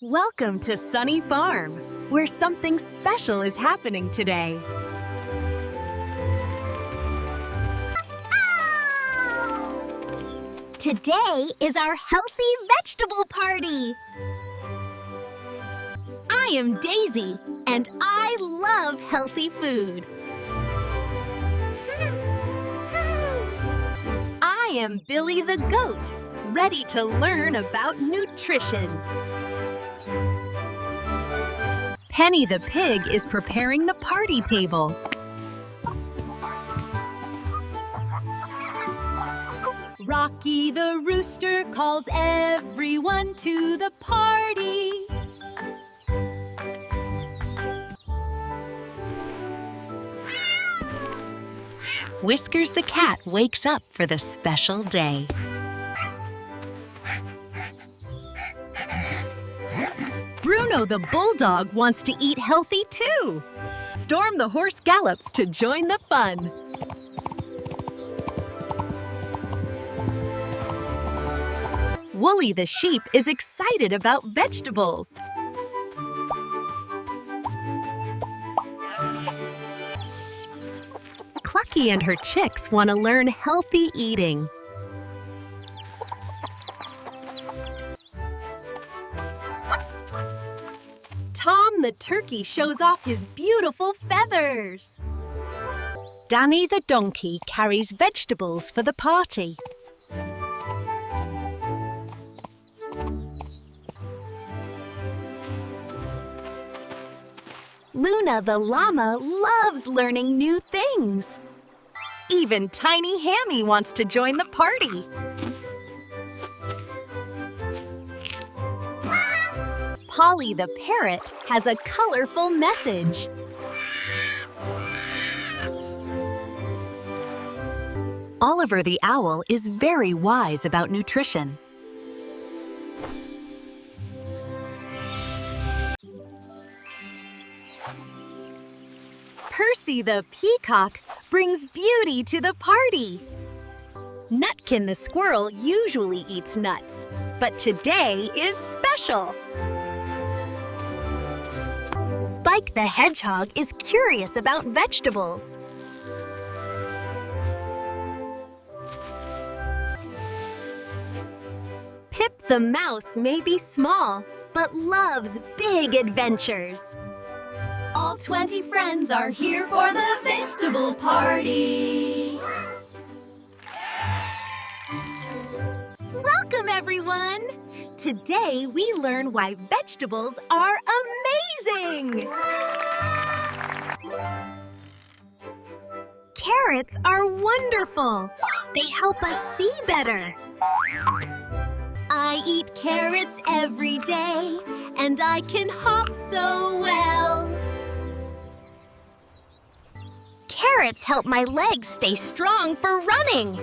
Welcome to Sunny Farm, where something special is happening today. Today is our healthy vegetable party. I am Daisy, and I love healthy food. I am Billy the goat, ready to learn about nutrition. Penny the pig is preparing the party table. Rocky the rooster calls everyone to the party. Whiskers the cat wakes up for the special day. Bruno the bulldog wants to eat healthy too. Storm the horse gallops to join the fun. Wooly the sheep is excited about vegetables. Clucky and her chicks want to learn healthy eating. Tom the turkey shows off his beautiful feathers. Danny the donkey carries vegetables for the party. Luna the llama loves learning new things. Even Tiny Hammy wants to join the party. Polly the parrot has a colorful message. Oliver the owl is very wise about nutrition. Percy the peacock brings beauty to the party. Nutkin the squirrel usually eats nuts, but today is special. Spike the hedgehog is curious about vegetables. Pip the mouse may be small, but loves big adventures. All 20 friends are here for the vegetable party. Welcome, everyone! Today, we learn why vegetables are amazing! Carrots are wonderful! They help us see better. I eat carrots every day, and I can hop so well. Carrots help my legs stay strong for running.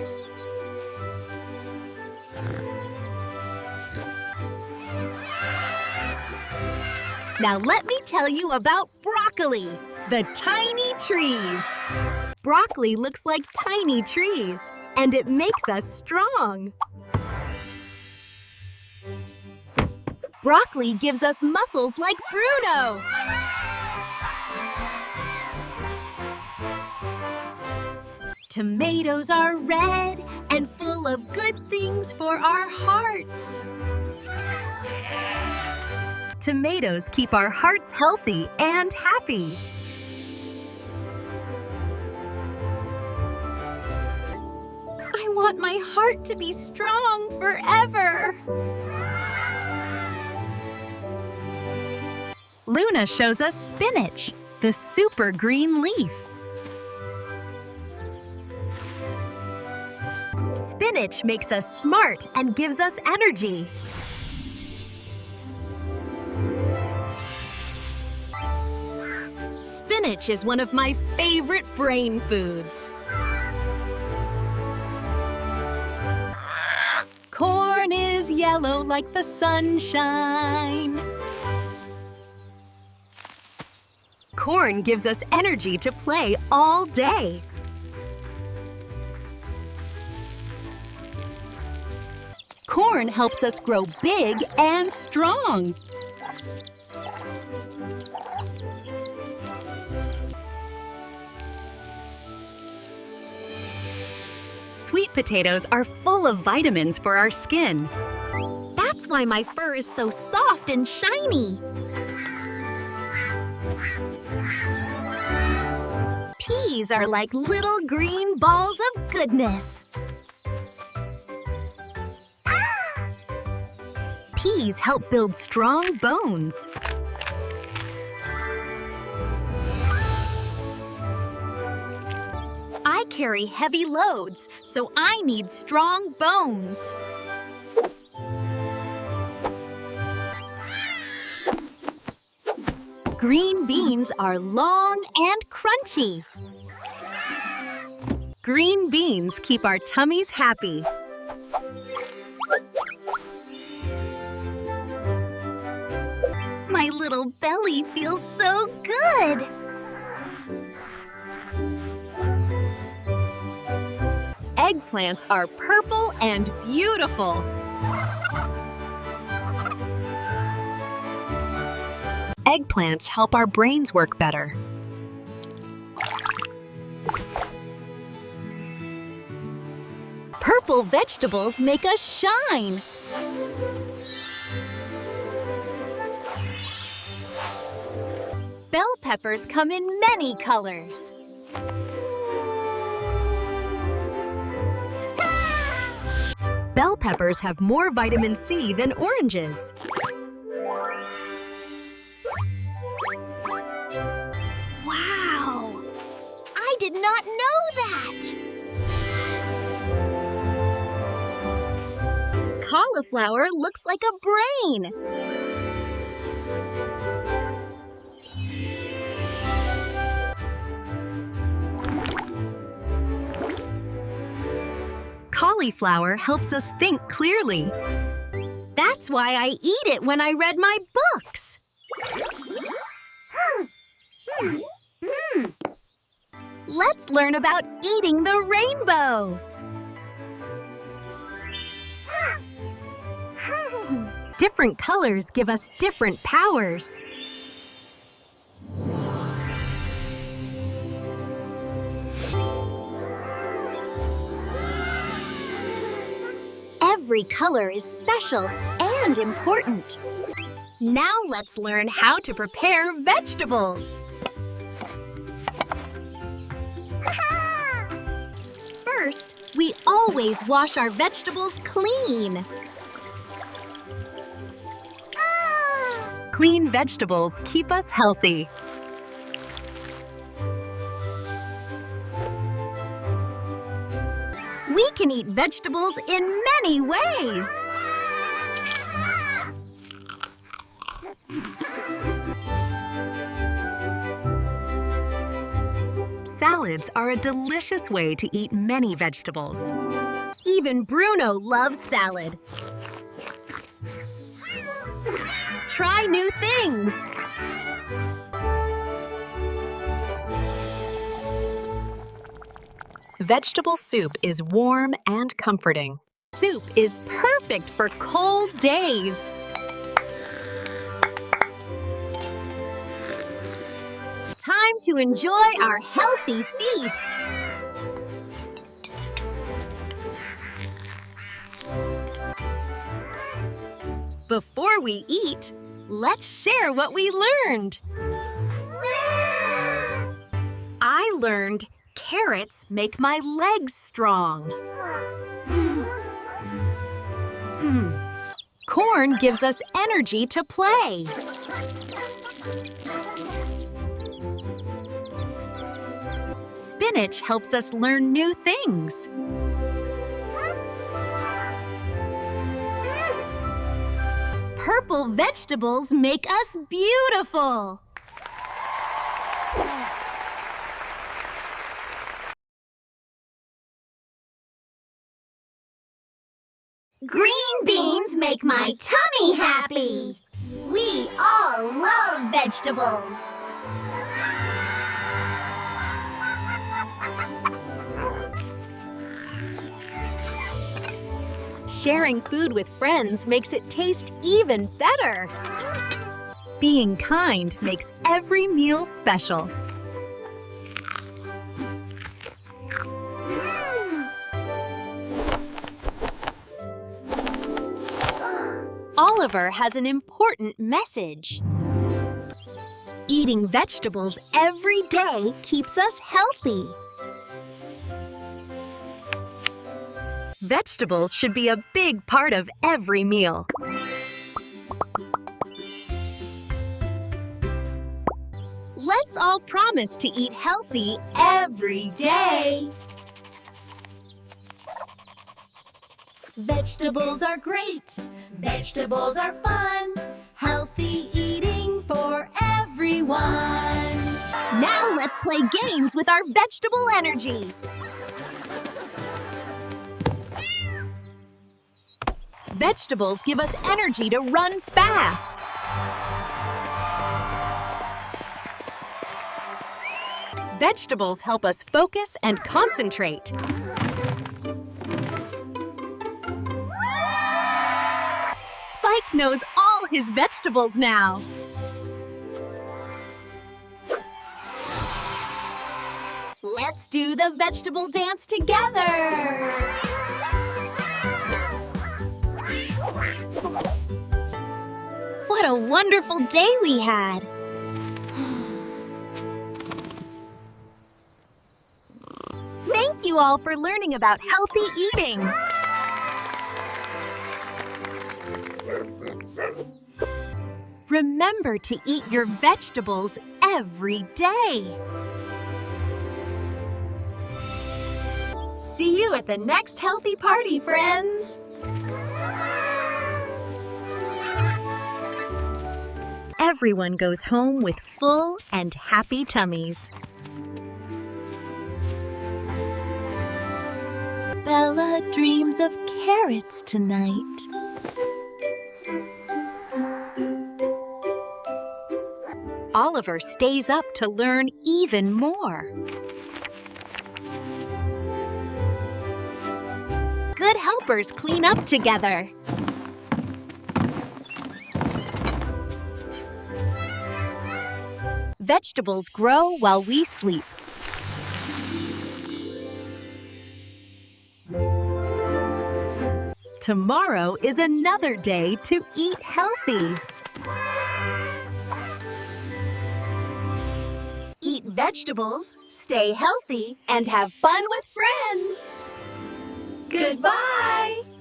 Now let me tell you about broccoli, the tiny trees. Broccoli looks like tiny trees, and it makes us strong. Broccoli gives us muscles like Bruno. Tomatoes are red and full of good things for our hearts. Tomatoes keep our hearts healthy and happy. I want my heart to be strong forever. Luna shows us spinach, the super green leaf. Spinach makes us smart and gives us energy. Spinach is one of my favorite brain foods. Corn is yellow like the sunshine. Corn gives us energy to play all day. Corn helps us grow big and strong. Sweet potatoes are full of vitamins for our skin. That's why my fur is so soft and shiny. Peas are like little green balls of goodness. Peas help build strong bones. I carry heavy loads, so I need strong bones. Green beans are long and crunchy. Green beans keep our tummies happy. My little belly feels so good. Eggplants are purple and beautiful. Eggplants help our brains work better. Purple vegetables make us shine. Bell peppers come in many colors. Bell peppers have more vitamin C than oranges. Wow! I did not know that! Cauliflower looks like a brain. Cauliflower helps us think clearly. That's why I eat it when I read my books. Let's learn about eating the rainbow. Different colors give us different powers. Every color is special and important. Now let's learn how to prepare vegetables. First, we always wash our vegetables clean. Clean vegetables keep us healthy. We can eat vegetables in many ways. Salads are a delicious way to eat many vegetables. Even Bruno loves salad. Try new things. Vegetable soup is warm and comforting. Soup is perfect for cold days. Time to enjoy our healthy feast. Before we eat, let's share what we learned. I learned carrots make my legs strong. Corn gives us energy to play. Spinach helps us learn new things. Purple vegetables make us beautiful. Green beans make my tummy happy. We all love vegetables. Sharing food with friends makes it taste even better. Being kind makes every meal special. Oliver has an important message. Eating vegetables every day keeps us healthy. Vegetables should be a big part of every meal. Let's all promise to eat healthy every day. Vegetables are great. Vegetables are fun. Healthy eating for everyone. Now let's play games with our vegetable energy. Vegetables give us energy to run fast. Vegetables help us focus and concentrate. Spike knows all his vegetables now. Let's do the vegetable dance together. What a wonderful day we had. Thank you all for learning about healthy eating. Remember to eat your vegetables every day. See you at the next healthy party, friends. Everyone goes home with full and happy tummies. Bella dreams of carrots tonight. Oliver stays up to learn even more. Good helpers clean up together. Vegetables grow while we sleep. Tomorrow is another day to eat healthy. Eat vegetables, stay healthy, and have fun with friends. Goodbye!